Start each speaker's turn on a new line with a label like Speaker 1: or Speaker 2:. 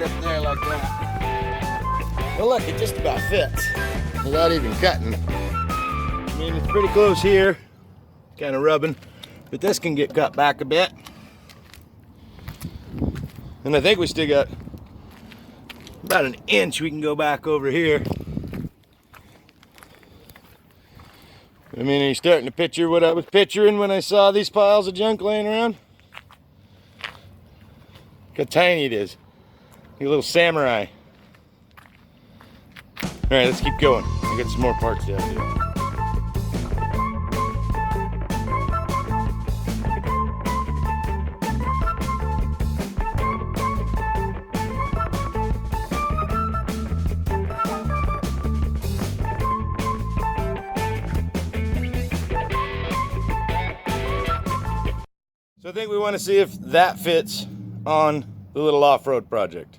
Speaker 1: right up there like that. Well, look, it just about fits without even cutting. I mean, it's pretty close here, kind of rubbing, but this can get cut back a bit. And I think we still got about an inch we can go back over here. I mean, are you starting to picture what I was picturing when I saw these piles of junk laying around? Look how tiny it is. Like a little samurai. Alright, let's keep going. I got some more parts down here. So I think we want to see if that fits on the little off-road project.